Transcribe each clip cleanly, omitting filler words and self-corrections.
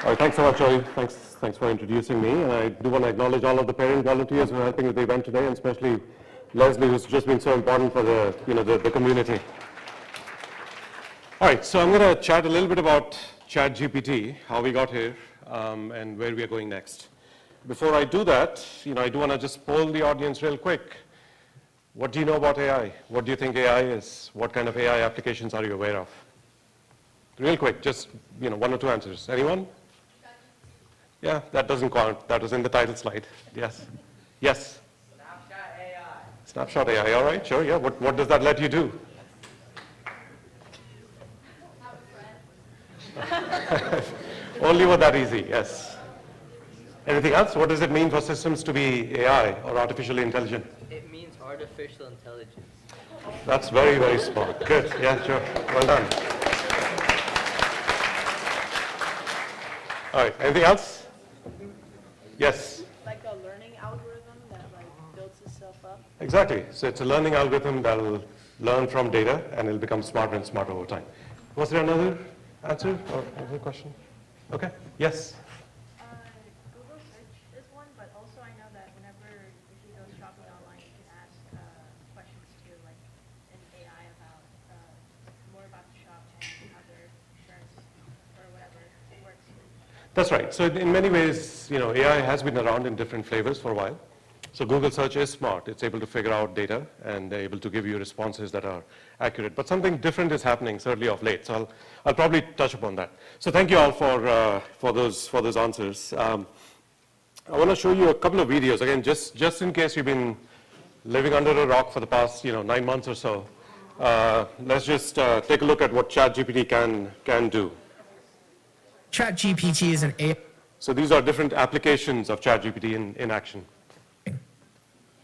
All right, thanks so much, Joey. Thanks for introducing me. And I do want to acknowledge all of the parent volunteers who are helping with the event today, and especially Leslie, who's just been so important for the community. All right, so I'm going to chat a little bit about ChatGPT, how we got here, and where we are going next. Before I do that, I do want to just poll the audience real quick. What do you know about AI? What do you think AI is? What kind of AI applications are you aware of? Real quick, just one or two answers. Anyone? Yeah, that doesn't count. That was in the title slide. Yes. Yes. Snapshot AI. Snapshot AI. All right, sure. Yeah. What does that let you do? Only what that easy. Yes. Anything else? What does it mean for systems to be AI or artificially intelligent? It means artificial intelligence. That's very, very smart. Good. Yeah, sure. Well done. All right. Anything else? Yes. Like a learning algorithm that builds itself up? Exactly. So it's a learning algorithm that will learn from data and it'll become smarter and smarter over time. Was there another answer or another question? Okay. Yes. Google search is one, but also I know that whenever if you go shopping online, you can ask questions to an AI about more about the shop and how their insurance or whatever works. That's right. So in many ways, AI has been around in different flavors for a while. So Google search is smart. It's able to figure out data and they're able to give you responses that are accurate. But something different is happening, certainly of late. So I'll probably touch upon that. So thank you all for those answers. I want to show you a couple of videos. Again, just in case you've been living under a rock for the past 9 months or so, let's just take a look at what ChatGPT can do. ChatGPT is an AI. So these are different applications of ChatGPT in action.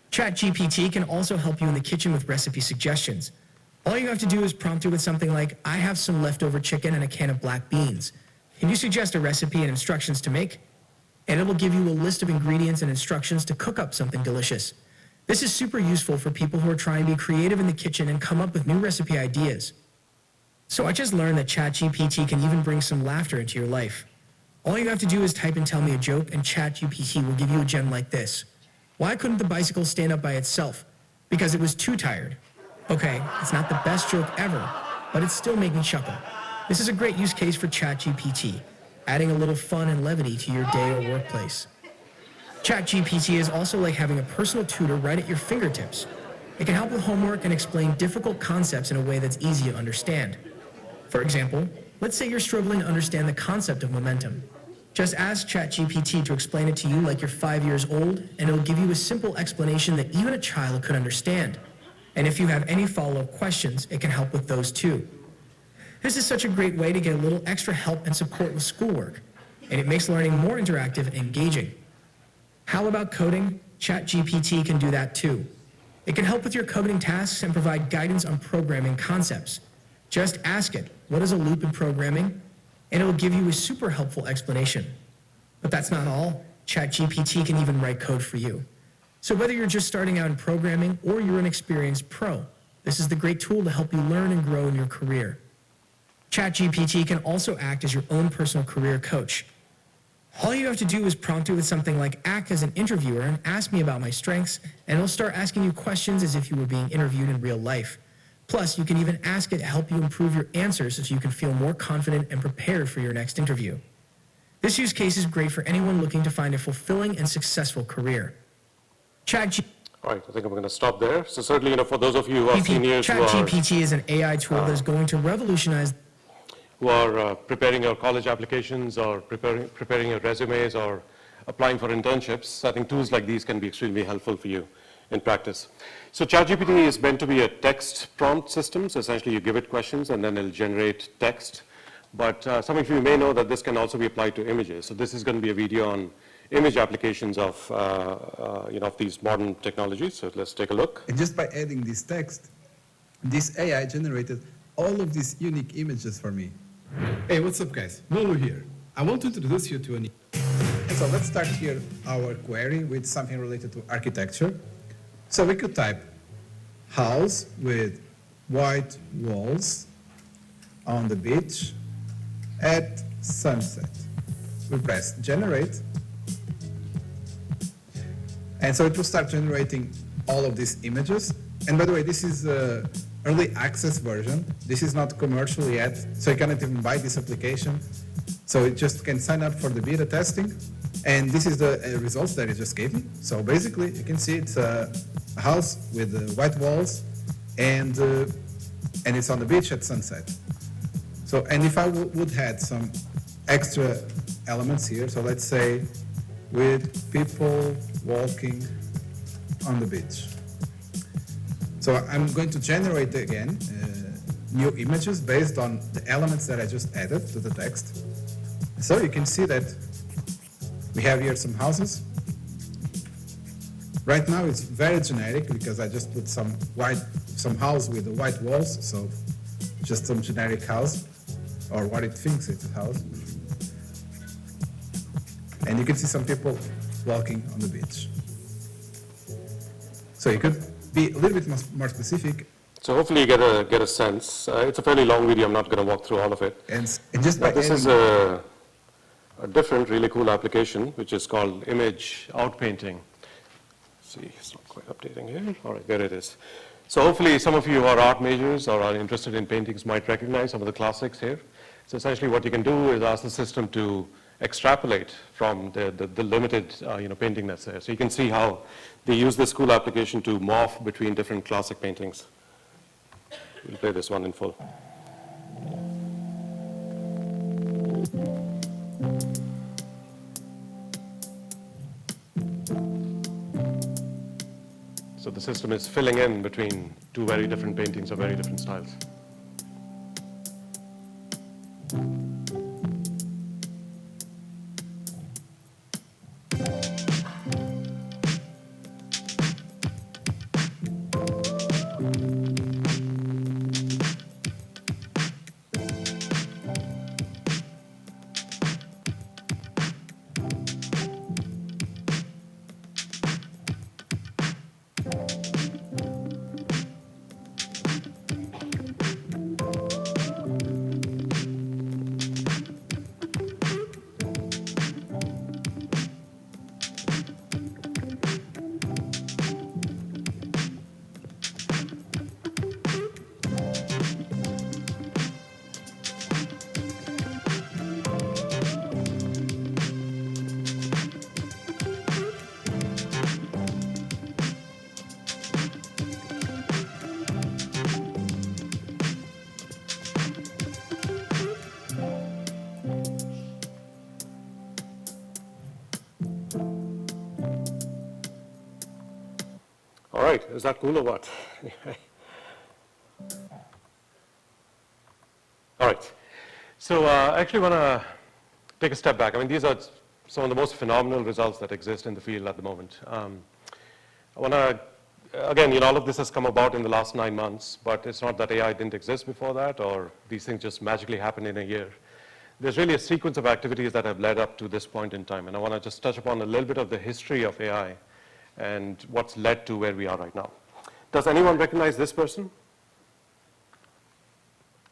ChatGPT can also help you in the kitchen with recipe suggestions. All you have to do is prompt it with something like, I have some leftover chicken and a can of black beans. Can you suggest a recipe and instructions to make? And it will give you a list of ingredients and instructions to cook up something delicious. This is super useful for people who are trying to be creative in the kitchen and come up with new recipe ideas. So I just learned that ChatGPT can even bring some laughter into your life. All you have to do is type and tell me a joke, and ChatGPT will give you a gem like this. Why couldn't the bicycle stand up by itself? Because it was too tired. Okay, it's not the best joke ever, but it still made me chuckle. This is a great use case for ChatGPT, adding a little fun and levity to your day or workplace. ChatGPT is also like having a personal tutor right at your fingertips. It can help with homework and explain difficult concepts in a way that's easy to understand. For example, let's say you're struggling to understand the concept of momentum. Just ask ChatGPT to explain it to you like you're 5 years old, and it'll give you a simple explanation that even a child could understand. And if you have any follow-up questions, it can help with those too. This is such a great way to get a little extra help and support with schoolwork, and it makes learning more interactive and engaging. How about coding? ChatGPT can do that too. It can help with your coding tasks and provide guidance on programming concepts. Just ask it, what is a loop in programming? And it will give you a super helpful explanation. But that's not all. ChatGPT can even write code for you. So whether you're just starting out in programming or you're an experienced pro, this is the great tool to help you learn and grow in your career. ChatGPT can also act as your own personal career coach. All you have to do is prompt it with something like, act as an interviewer and ask me about my strengths, and it'll start asking you questions as if you were being interviewed in real life. Plus, you can even ask it to help you improve your answers so you can feel more confident and prepared for your next interview. This use case is great for anyone looking to find a fulfilling and successful career. All right, I think I'm going to stop there. So certainly, for those of you who are seniors ChatGPT is an AI tool that is going to revolutionize who are preparing your college applications or preparing your resumes or applying for internships, I think tools like these can be extremely helpful for you in practice. So ChatGPT is meant to be a text prompt system. So essentially you give it questions and then it'll generate text. But some of you may know that this can also be applied to images. So this is going to be a video on image applications of these modern technologies. So let's take a look. And just by adding this text, this AI generated all of these unique images for me. Hey, what's up guys? Lulu here. I want to introduce you to And so let's start here our query with something related to architecture. So we could type house with white walls on the beach at sunset we press generate, and so it will start generating all of these images. And by the way, this is the early access version. This is not commercial yet, so you cannot even buy this application. So it just can sign up for the beta testing. And this is the results that it just gave me. So basically, you can see it's a house with white walls, and it's on the beach at sunset. So, and if I would add some extra elements here, so let's say with people walking on the beach. So I'm going to generate again new images based on the elements that I just added to the text. So you can see that we have here some houses. Right now it's very generic because I just put some house with the white walls, so just some generic house, or what it thinks it's a house. And you can see some people walking on the beach. So you could be a little bit more specific. So hopefully you get a sense. It's a fairly long video. I'm not going to walk through all of it. And just by this is a different, really cool application, which is called image outpainting. See, it's not quite updating here. All right, there it is. So hopefully some of you who are art majors or are interested in paintings might recognize some of the classics here. So essentially what you can do is ask the system to extrapolate from the limited painting that's there. So you can see how they use this cool application to morph between different classic paintings. We'll play this one in full. So the system is filling in between two very different paintings of very different styles. All right, is that cool or what? All right, so I actually want to take a step back. I mean, these are some of the most phenomenal results that exist in the field at the moment. I want to, again, all of this has come about in the last 9 months, but it's not that AI didn't exist before that, or these things just magically happen in a year. There's really a sequence of activities that have led up to this point in time, and I want to just touch upon a little bit of the history of AI and what's led to where we are right now. Does anyone recognize this person?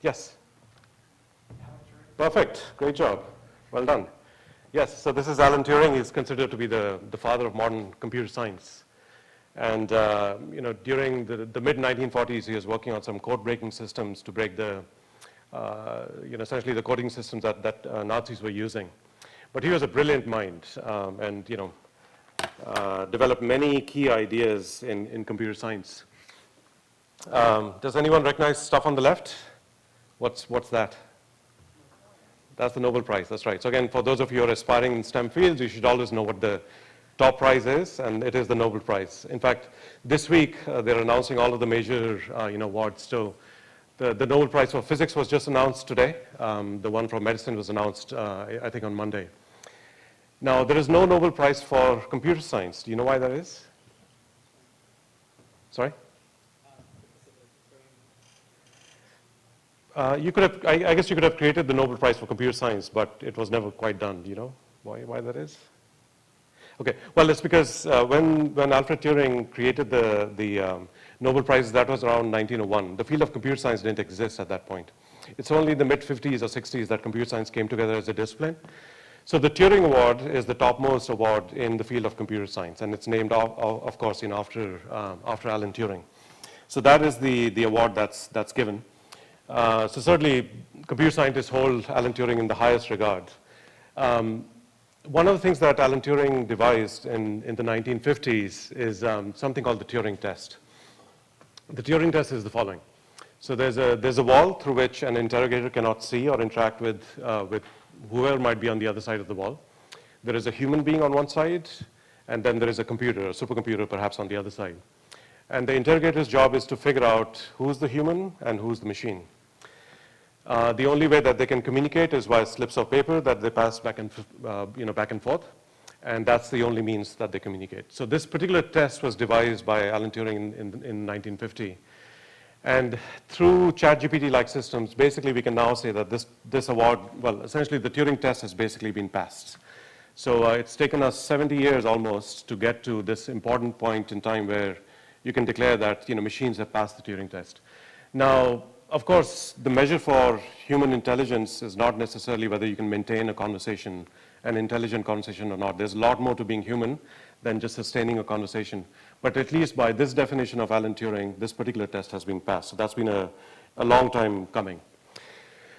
Yes? Perfect, great job, well done. Yes, so this is Alan Turing. He's considered to be the father of modern computer science. And during the mid-1940s, he was working on some code-breaking systems to break the, essentially the coding systems that Nazis were using. But he was a brilliant mind, and developed many key ideas in computer science. Does anyone recognize stuff on the left? What's that? That's the Nobel Prize, that's right. So again, for those of you who are aspiring in STEM fields, you should always know what the top prize is, and it is the Nobel Prize. In fact, this week, they're announcing all of the major awards. So the Nobel Prize for Physics was just announced today. The one for medicine was announced, I think, on Monday. Now, there is no Nobel Prize for computer science. Do you know why that is? Sorry? You could have, I guess you could have created the Nobel Prize for computer science, but it was never quite done. Do you know why that is? Okay, well, it's because when Alfred Turing created the Nobel Prize, that was around 1901. The field of computer science didn't exist at that point. It's only in the mid-50s or 60s that computer science came together as a discipline. So the Turing Award is the topmost award in the field of computer science, and it's named, of course, after Alan Turing. So that is the award that's given. So certainly, computer scientists hold Alan Turing in the highest regard. One of the things that Alan Turing devised in the 1950s is something called the Turing test. The Turing test is the following. So there's a wall through which an interrogator cannot see or interact with whoever might be on the other side of the wall. There is a human being on one side, and then there is a computer, a supercomputer perhaps on the other side. And the interrogator's job is to figure out who's the human and who's the machine. The only way that they can communicate is via slips of paper that they pass back and forth, and that's the only means that they communicate. So this particular test was devised by Alan Turing in 1950. And through ChatGPT-like systems, basically we can now say that this award, well, essentially the Turing test has basically been passed. So it's taken us 70 years almost to get to this important point in time where you can declare that machines have passed the Turing test. Now, of course, the measure for human intelligence is not necessarily whether you can maintain a conversation, an intelligent conversation or not. There's a lot more to being human than just sustaining a conversation. But at least by this definition of Alan Turing, this particular test has been passed. So that's been a long time coming.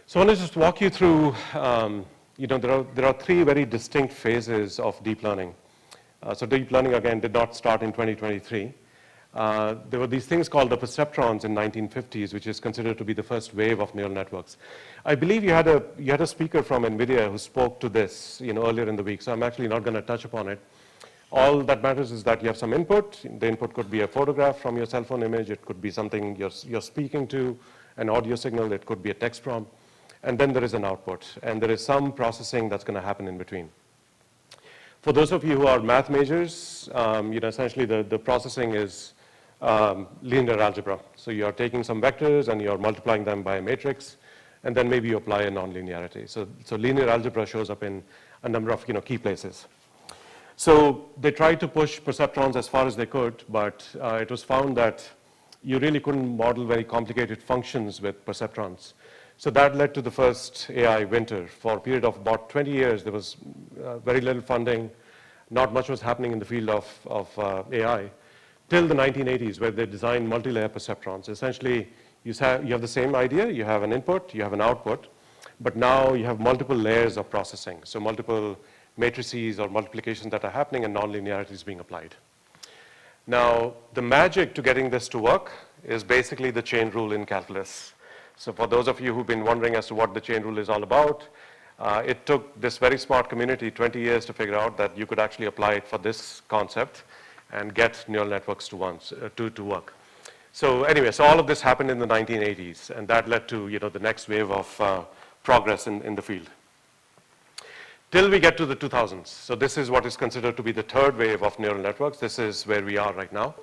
So I want to just walk you through, there are three very distinct phases of deep learning. So deep learning, again, did not start in 2023. There were these things called the perceptrons in 1950s, which is considered to be the first wave of neural networks. I believe you had a speaker from NVIDIA who spoke to this earlier in the week, so I'm actually not going to touch upon it. All that matters is that you have some input. The input could be a photograph from your cell phone image. It could be something you're speaking to, an audio signal. It could be a text prompt. And then there is an output. And there is some processing that's going to happen in between. For those of you who are math majors, essentially the processing is linear algebra. So you're taking some vectors and you're multiplying them by a matrix, and then maybe you apply a nonlinearity. So linear algebra shows up in a number of key places. So they tried to push perceptrons as far as they could, but it was found that you really couldn't model very complicated functions with perceptrons. So that led to the first AI winter. For a period of about 20 years, there was very little funding. Not much was happening in the field of AI till the 1980s, where they designed multi-layer perceptrons. Essentially, you have the same idea. You have an input, you have an output, but now you have multiple layers of processing. So multiple matrices or multiplications that are happening and nonlinearity is being applied. Now, the magic to getting this to work is basically the chain rule in calculus. So for those of you who've been wondering as to what the chain rule is all about, it took this very smart community 20 years to figure out that you could actually apply it for this concept and get neural networks to work. So anyway, so all of this happened in the 1980s, and that led to the next wave of progress in the field. Till we get to the 2000s. So this is what is considered to be the third wave of neural networks. This is where we are right now.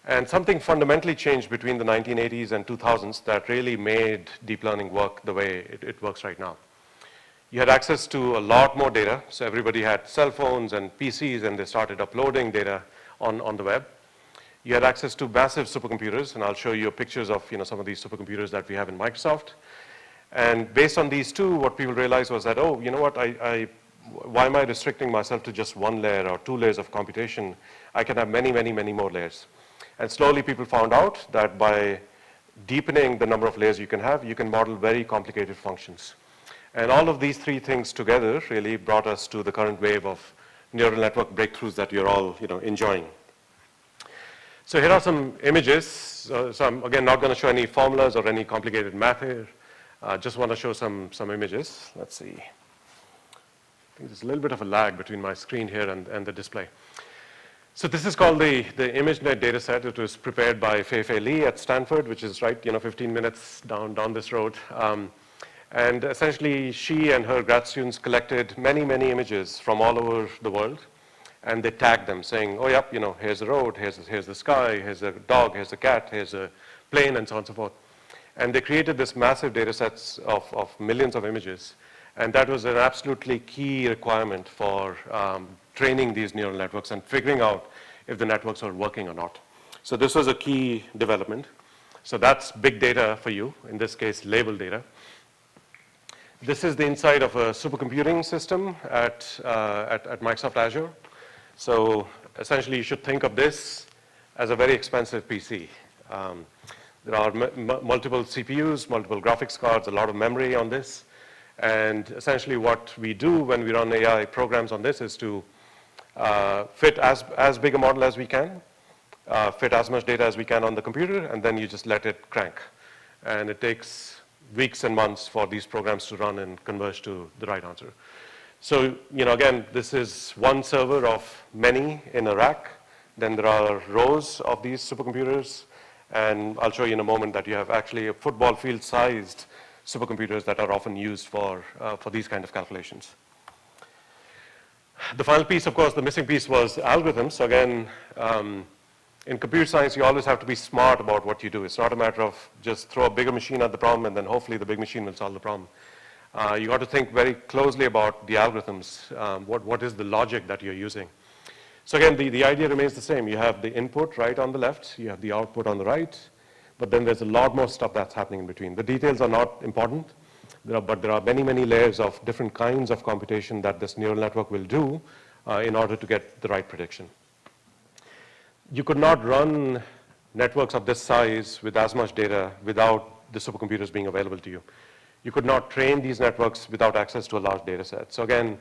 And something fundamentally changed between the 1980s and 2000s that really made deep learning work the way it works right now. You had access to a lot more data. So everybody had cell phones and PCs, and they started uploading data on the web. You had access to massive supercomputers, and I'll show you pictures of some of these supercomputers that we have in Microsoft. And based on these two, what people realized was that, oh, you know what, why am I restricting myself to just one layer or two layers of computation? I can have many, many, many more layers. And slowly people found out that by deepening the number of layers you can have, you can model very complicated functions. And all of these three things together really brought us to the current wave of neural network breakthroughs that you're all enjoying. So here are some images. So I'm, again, not going to show any formulas or any complicated math here. Just want to show some images. Let's see. I think there's a little bit of a lag between my screen here and the display. So this is called the ImageNet dataset. It was prepared by Fei Li at Stanford, which is right 15 minutes down this road. And essentially, she and her grad students collected many, many images from all over the world, and they tagged them, saying, oh, yep, here's a road, here's the sky, here's a dog, here's a cat, here's a plane, and so on and so forth. And they created this massive data sets of millions of images. And that was an absolutely key requirement for training these neural networks and figuring out if the networks are working or not. So this was a key development. So that's big data for you, in this case, label data. This is the inside of a supercomputing system at Microsoft Azure. So essentially, you should think of this as a very expensive PC. There are multiple CPUs, multiple graphics cards, a lot of memory on this. And essentially what we do when we run AI programs on this is to fit as big a model as we can, fit as much data as we can on the computer, and then you just let it crank. And it takes weeks and months for these programs to run and converge to the right answer. So, again, this is one server of many in a rack. Then there are rows of these supercomputers. And I'll show you in a moment that you have actually a football field-sized supercomputers that are often used for these kind of calculations. The final piece, of course, the missing piece was algorithms. So again, in computer science, you always have to be smart about what you do. It's not a matter of just throw a bigger machine at the problem and then hopefully the big machine will solve the problem. You got to think very closely about the algorithms. What is the logic that you're using? So again, the idea remains the same. You have the input right on the left, you have the output on the right, but then there's a lot more stuff that's happening in between. The details are not important, but there are many, many layers of different kinds of computation that this neural network will do in order to get the right prediction. You could not run networks of this size with as much data without the supercomputers being available to you. You could not train these networks without access to a large data set. So again,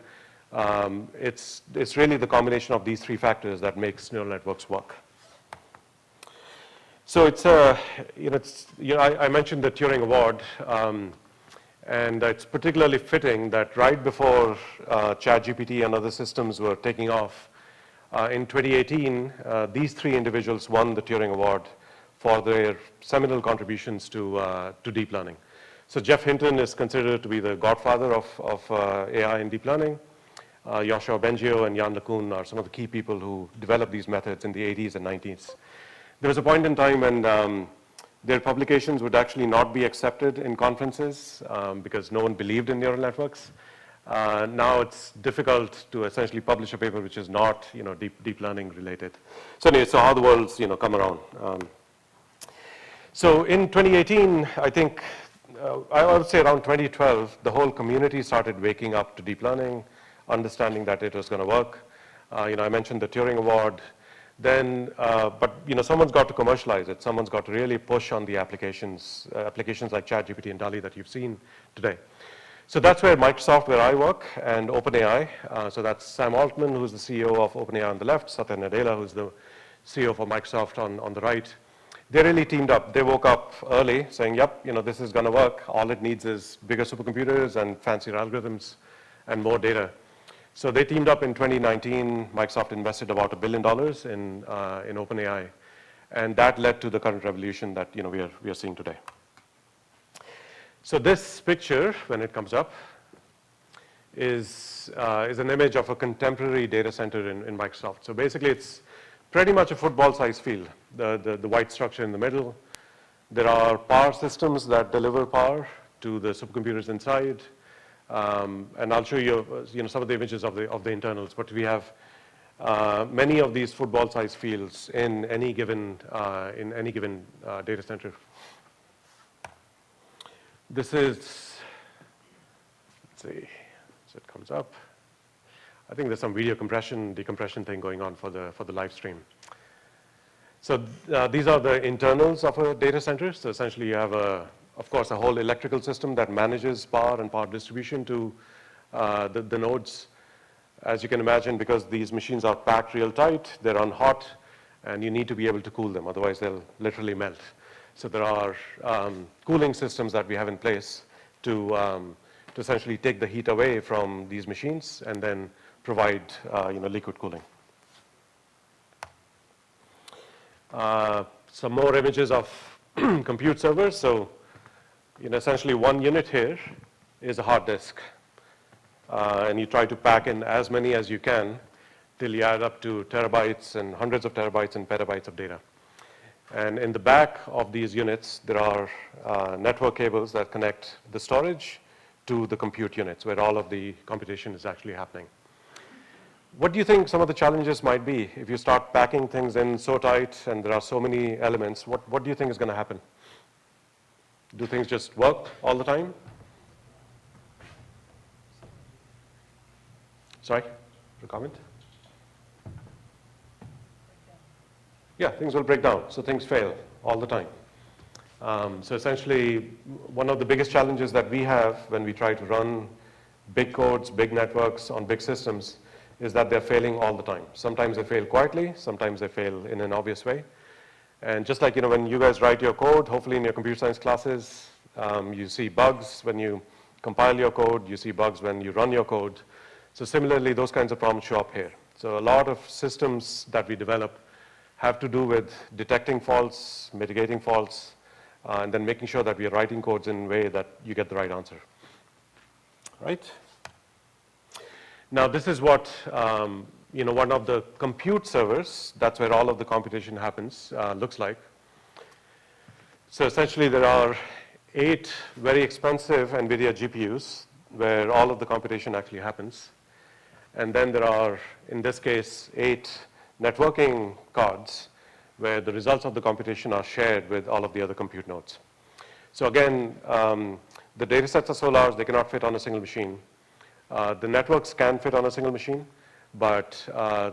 it's really the combination of these three factors that makes neural networks work. So I mentioned the Turing Award, and it's particularly fitting that right before ChatGPT and other systems were taking off, in 2018, these three individuals won the Turing Award for their seminal contributions to deep learning. So Jeff Hinton is considered to be the godfather of AI and deep learning. Yoshua Bengio and Jan LeCun are some of the key people who developed these methods in the 80s and 90s. There was a point in time when their publications would actually not be accepted in conferences because no one believed in neural networks. Now it's difficult to essentially publish a paper which is not, deep learning related. So anyway, so how the world's, come around. So in 2018, I think, I would say around 2012, the whole community started waking up to deep learning, understanding that it was going to work. I mentioned the Turing Award. Then, but someone's got to commercialize it. Someone's got to really push on the applications like ChatGPT and DALL-E that you've seen today. So that's where Microsoft, where I work, and OpenAI. So that's Sam Altman, who's the CEO of OpenAI on the left, Satya Nadella, who's the CEO for Microsoft on the right. They really teamed up. They woke up early saying, yep, this is going to work. All it needs is bigger supercomputers and fancier algorithms and more data. So they teamed up in 2019. Microsoft invested about $1 billion in OpenAI. And that led to the current revolution that we are seeing today. So this picture, when it comes up, is an image of a contemporary data center in Microsoft. So basically, it's pretty much a football-sized field, the white structure in the middle. There are power systems that deliver power to the supercomputers inside. And I'll show you, some of the images of the internals. But we have many of these football-sized fields in any given data center. This is, let's see, so it comes up. I think there's some video compression, decompression thing going on for the live stream. So these are the internals of a data center. So essentially, you have of course, a whole electrical system that manages power and power distribution to the nodes. As you can imagine, because these machines are packed real tight, they run hot, and you need to be able to cool them, otherwise they'll literally melt. So there are cooling systems that we have in place to essentially take the heat away from these machines and then provide liquid cooling. Some more images of compute servers. So essentially one unit here is a hard disk. And you try to pack in as many as you can till you add up to terabytes and hundreds of terabytes and petabytes of data. And in the back of these units, there are network cables that connect the storage to the compute units where all of the computation is actually happening. What do you think some of the challenges might be if you start packing things in so tight and there are so many elements? What do you think is going to happen? Do things just work all the time? Sorry, a comment? Yeah, things will break down. So things fail all the time. So essentially, one of the biggest challenges that we have when we try to run big codes, big networks on big systems is that they're failing all the time. Sometimes they fail quietly, sometimes they fail in an obvious way. And just like, when you guys write your code, hopefully in your computer science classes, you see bugs when you compile your code, you see bugs when you run your code. So similarly, those kinds of problems show up here. So a lot of systems that we develop have to do with detecting faults, mitigating faults, and then making sure that we are writing codes in a way that you get the right answer. Right? Now, this is what, one of the compute servers, that's where all of the computation happens, looks like. So essentially, there are 8 very expensive NVIDIA GPUs where all of the computation actually happens. And then there are, in this case, 8 networking cards where the results of the computation are shared with all of the other compute nodes. So again, the data sets are so large, they cannot fit on a single machine. The networks can fit on a single machine, but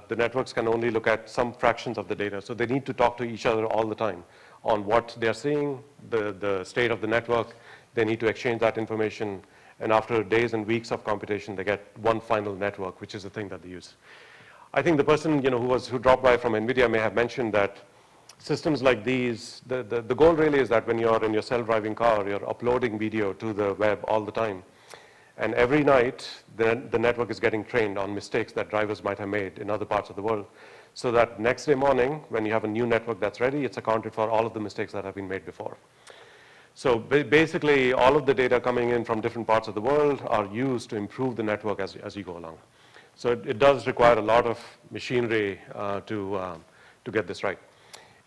the networks can only look at some fractions of the data. So they need to talk to each other all the time on what they're seeing, the state of the network. They need to exchange that information. And after days and weeks of computation, they get one final network, which is the thing that they use. I think the person who dropped by from NVIDIA may have mentioned that systems like these, the goal really is that when you're in your self-driving car, you're uploading video to the web all the time. And every night, the network is getting trained on mistakes that drivers might have made in other parts of the world. So that next day morning, when you have a new network that's ready, it's accounted for all of the mistakes that have been made before. So basically, all of the data coming in from different parts of the world are used to improve the network as you go along. So it does require a lot of machinery to get this right.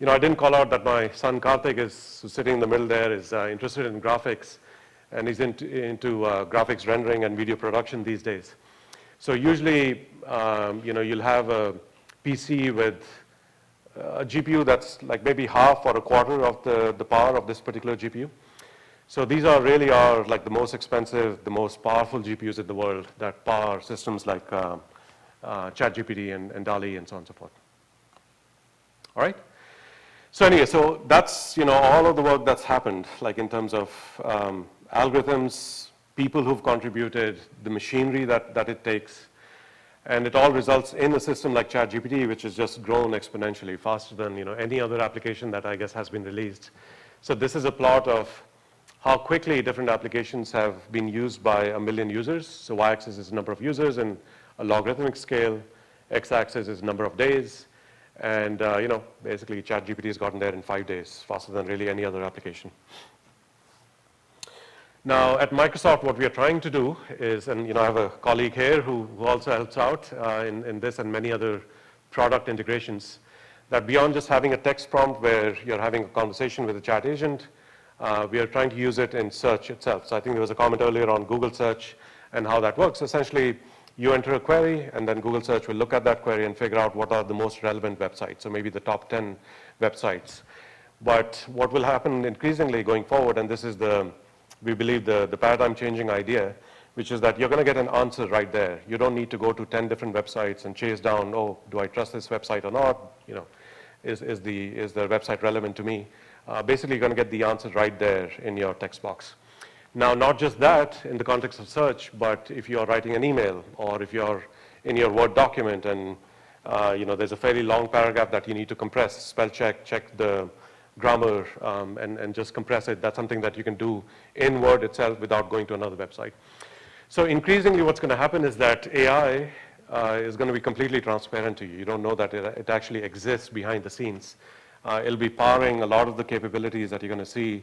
I didn't call out that my son Karthik who's sitting in the middle there, is interested in graphics, and he's into graphics rendering and video production these days. So usually, you'll have a PC with a GPU that's like maybe half or a quarter of the power of this particular GPU. So these really are like the most expensive, the most powerful GPUs in the world that power systems like ChatGPT and DALL-E and so on and so forth. All right? So anyway, so that's all of the work that's happened, like in terms of algorithms, people who've contributed, the machinery that it takes, and it all results in a system like ChatGPT, which has just grown exponentially faster than any other application that I guess has been released. So this is a plot of how quickly different applications have been used by 1 million users. So y-axis is number of users in a logarithmic scale, x-axis is number of days. And basically ChatGPT has gotten there in 5 days, faster than really any other application. Now at Microsoft, what we are trying to do is, and I have a colleague here who also helps out in this and many other product integrations, that beyond just having a text prompt where you're having a conversation with a chat agent, we are trying to use it in search itself. So I think there was a comment earlier on Google search and how that works. Essentially, you enter a query, and then Google search will look at that query and figure out what are the most relevant websites, so maybe the top 10 websites. But what will happen increasingly going forward, and this is we believe the paradigm-changing idea, which is that you're going to get an answer right there. You don't need to go to 10 different websites and chase down, do I trust this website or not? Is the website relevant to me? Basically, you're going to get the answer right there in your text box. Now, not just that in the context of search, but if you're writing an email or if you're in your Word document and there's a fairly long paragraph that you need to compress, spell check the grammar, and just compress it, that's something that you can do in Word itself without going to another website. So increasingly what's going to happen is that AI is going to be completely transparent to you. You don't know that it actually exists behind the scenes. It'll be powering a lot of the capabilities that you're going to see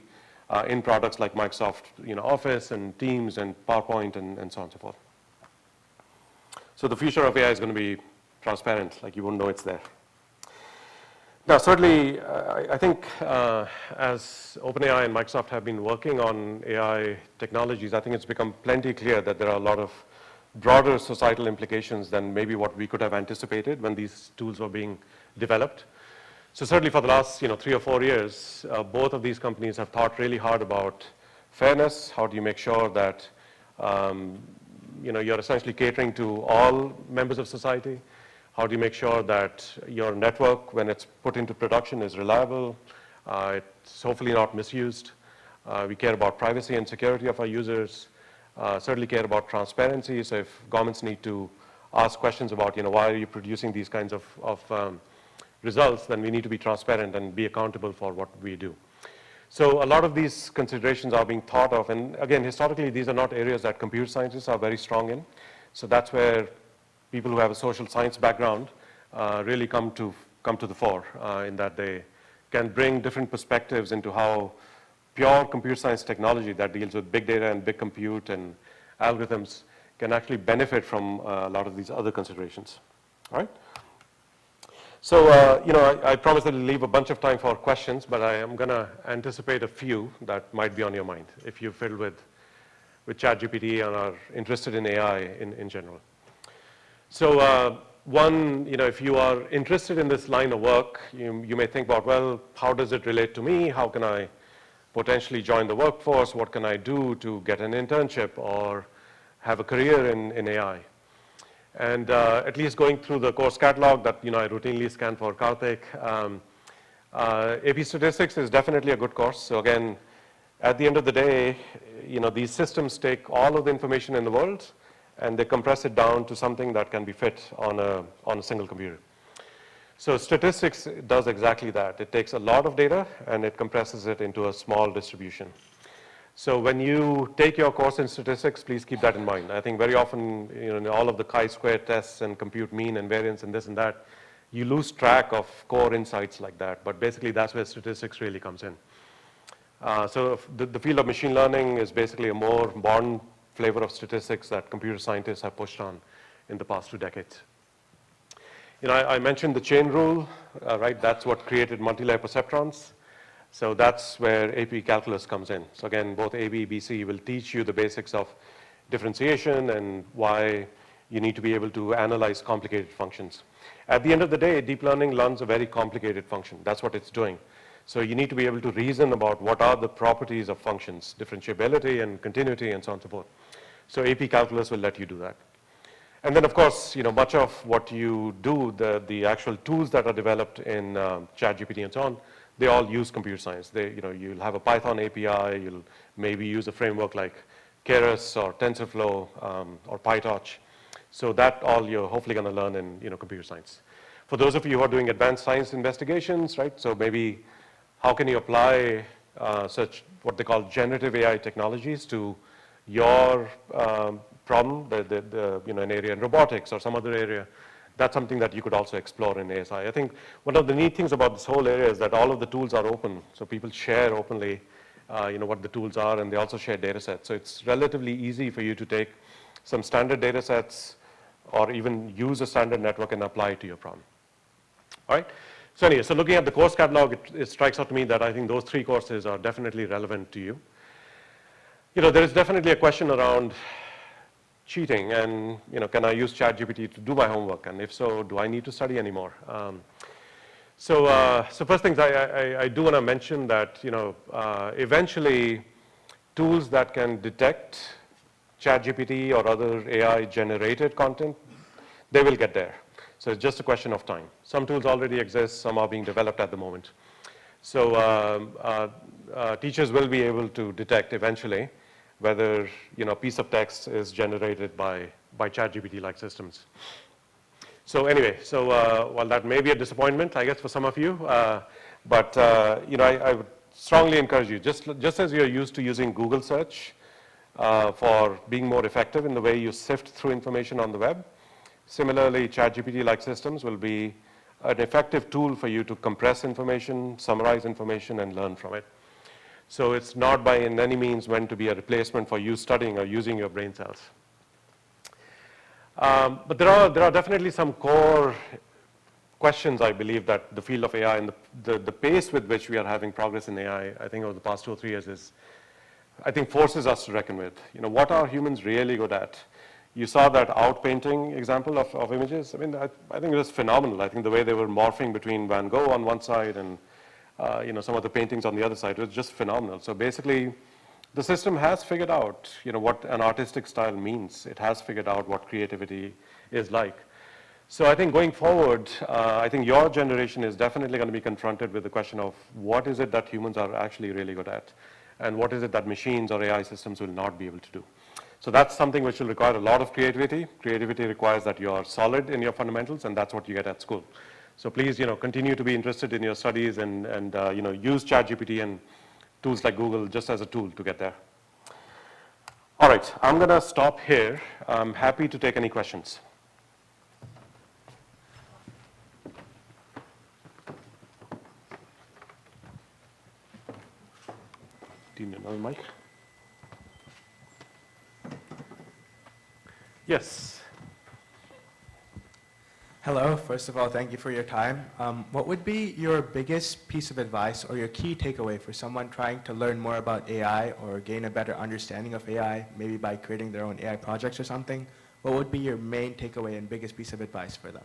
in products like Microsoft Office and Teams and PowerPoint and so on and so forth. So the future of AI is going to be transparent, like you won't know it's there. Now, certainly, I think as OpenAI and Microsoft have been working on AI technologies, I think it's become plenty clear that there are a lot of broader societal implications than maybe what we could have anticipated when these tools were being developed. So certainly for the last 3 or 4 years, both of these companies have thought really hard about fairness. How do you make sure that you're essentially catering to all members of society. How do you make sure that your network, when it's put into production, is reliable? It's hopefully not misused. We care about privacy and security of our users. Certainly care about transparency. So if governments need to ask questions about, why are you producing these kinds of results, then we need to be transparent and be accountable for what we do. So a lot of these considerations are being thought of. And again, historically, these are not areas that computer scientists are very strong in. So that's where people who have a social science background really come to the fore in that they can bring different perspectives into how pure computer science technology that deals with big data and big compute and algorithms can actually benefit from a lot of these other considerations. All right? So, I promised that I'll leave a bunch of time for questions, but I am going to anticipate a few that might be on your mind if you're filled with ChatGPT and are interested in AI in general. So, one, if you are interested in this line of work, you may think about, well, how does it relate to me? How can I potentially join the workforce? What can I do to get an internship or have a career in AI? And at least going through the course catalog that I routinely scan for Karthik, AP Statistics is definitely a good course. So again, at the end of the day, these systems take all of the information in the world and they compress it down to something that can be fit on a single computer. So statistics does exactly that. It takes a lot of data and it compresses it into a small distribution. So when you take your course in statistics, please keep that in mind. I think very often, in all of the chi-square tests and compute mean and variance and this and that, you lose track of core insights like that. But basically, that's where statistics really comes in. So the field of machine learning is basically a more modern flavor of statistics that computer scientists have pushed on in the past 2 decades. I mentioned the chain rule, right? That's what created multi-layer perceptrons. So that's where AP calculus comes in. So again, both AB, BC will teach you the basics of differentiation and why you need to be able to analyze complicated functions. At the end of the day, deep learning learns a very complicated function. That's what it's doing. So you need to be able to reason about what are the properties of functions, differentiability and continuity and so on and so forth. So AP calculus will let you do that. And then, of course, much of what you do, the actual tools that are developed in ChatGPT and so on, they all use computer science. You'll have a Python API, you'll maybe use a framework like Keras or TensorFlow or PyTorch. So that all you're hopefully going to learn in computer science. For those of you who are doing advanced science investigations, right? So maybe how can you apply such what they call generative AI technologies to your problem, an area in robotics or some other area. That's something that you could also explore in ASI. I think one of the neat things about this whole area is that all of the tools are open. So people share openly, what the tools are, and they also share data sets. So it's relatively easy for you to take some standard data sets or even use a standard network and apply it to your problem. All right? So anyway, so looking at the course catalog, it strikes out to me that I think those 3 courses are definitely relevant to you. There is definitely a question around cheating and, can I use ChatGPT to do my homework? And if so, do I need to study anymore? So first things I do want to mention that, eventually tools that can detect ChatGPT or other AI generated content, they will get there. So it's just a question of time. Some tools already exist, some are being developed at the moment. So teachers will be able to detect eventually whether a piece of text is generated by ChatGPT-like systems. So anyway, while that may be a disappointment, I guess, for some of you, but I would strongly encourage you, just as you're used to using Google search for being more effective in the way you sift through information on the web, similarly, ChatGPT-like systems will be an effective tool for you to compress information, summarize information, and learn from it. So it's not by in any means meant to be a replacement for you studying or using your brain cells. But there are definitely some core questions, I believe, that the field of AI and the pace with which we are having progress in AI, I think over the past 2 or 3 years is, I think, forces us to reckon with. What are humans really good at? You saw that outpainting example of images. I mean, I think it was phenomenal. I think the way they were morphing between Van Gogh on one side and some of the paintings on the other side was just phenomenal. So basically, the system has figured out, what an artistic style means. It has figured out what creativity is like. So I think going forward, I think your generation is definitely going to be confronted with the question of what is it that humans are actually really good at, and what is it that machines or AI systems will not be able to do. So that's something which will require a lot of creativity. Creativity requires that you are solid in your fundamentals, and that's what you get at school. So please, continue to be interested in your studies and use ChatGPT and tools like Google just as a tool to get there. All right, I'm going to stop here. I'm happy to take any questions. Do you need another mic? Yes. Hello. First of all, thank you for your time. What would be your biggest piece of advice or your key takeaway for someone trying to learn more about AI or gain a better understanding of AI, maybe by creating their own AI projects or something? What would be your main takeaway and biggest piece of advice for them?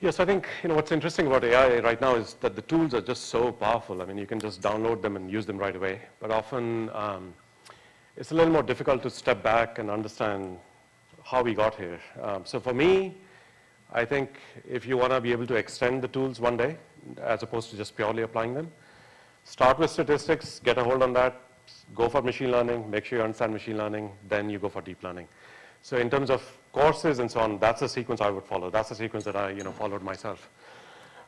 Yes, I think what's interesting about AI right now is that the tools are just so powerful. I mean, you can just download them and use them right away. But often, it's a little more difficult to step back and understand how we got here. So for me, I think if you want to be able to extend the tools one day, as opposed to just purely applying them, start with statistics, get a hold on that, go for machine learning, make sure you understand machine learning, then you go for deep learning. So in terms of courses and so on, that's the sequence I would follow. That's the sequence that I followed myself.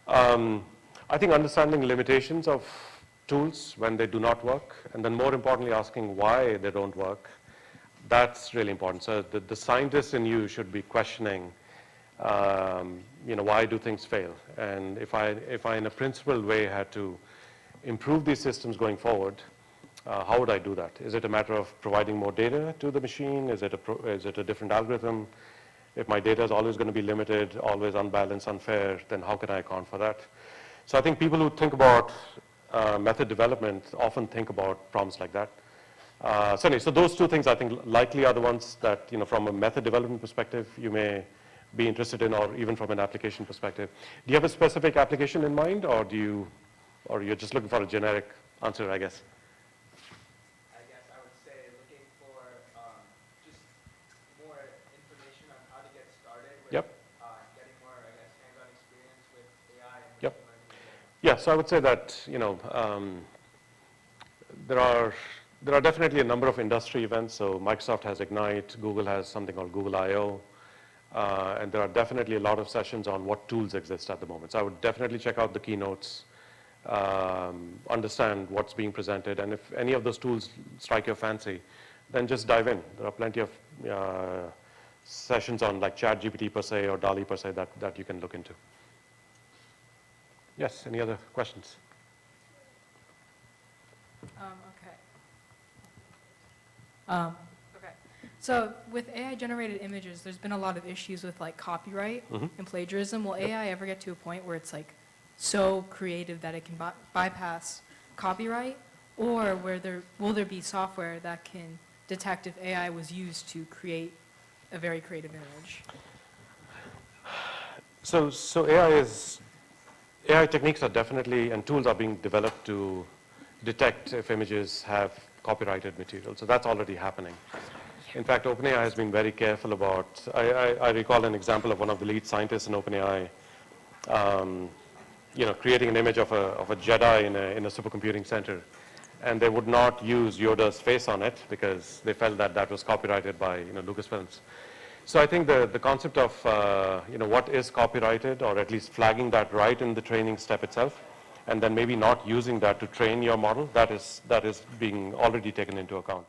I think understanding limitations of tools when they do not work, and then more importantly asking why they don't work, that's really important. So the scientist in you should be questioning, why do things fail? And if I in a principled way had to improve these systems going forward, how would I do that? Is it a matter of providing more data to the machine? Is it a different algorithm? If my data is always going to be limited, always unbalanced, unfair, then how can I account for that? So I think people who think about method development often think about problems like that. So those two things I think likely are the ones that, from a method development perspective, you may be interested in, or even from an application perspective. Do you have a specific application in mind, or you're just looking for a generic answer, I guess? I guess I would say looking for just more information on how to get started with getting more, I guess, hands-on experience with AI and machine learning. Yeah, so I would say that, there are definitely a number of industry events. So Microsoft has Ignite, Google has something called Google I/O, and there are definitely a lot of sessions on what tools exist at the moment. So I would definitely check out the keynotes, understand what's being presented, and if any of those tools strike your fancy, then just dive in. There are plenty of sessions on like ChatGPT per se or DALL-E per se that you can look into. Yes, any other questions? Okay. So with AI-generated images, there's been a lot of issues with like copyright and plagiarism. Will AI ever get to a point where it's like so creative that it can bypass copyright, or will there be software that can detect if AI was used to create a very creative image? So AI techniques are definitely, and tools are being developed to detect if images have copyrighted material. So that's already happening. In fact, OpenAI has been very careful about, I recall an example of one of the lead scientists in OpenAI, creating an image of a Jedi in a supercomputing center. And they would not use Yoda's face on it because they felt that was copyrighted by Lucasfilms. So I think the concept of what is copyrighted, or at least flagging that right in the training step itself, and then maybe not using that to train your model, that is being already taken into account.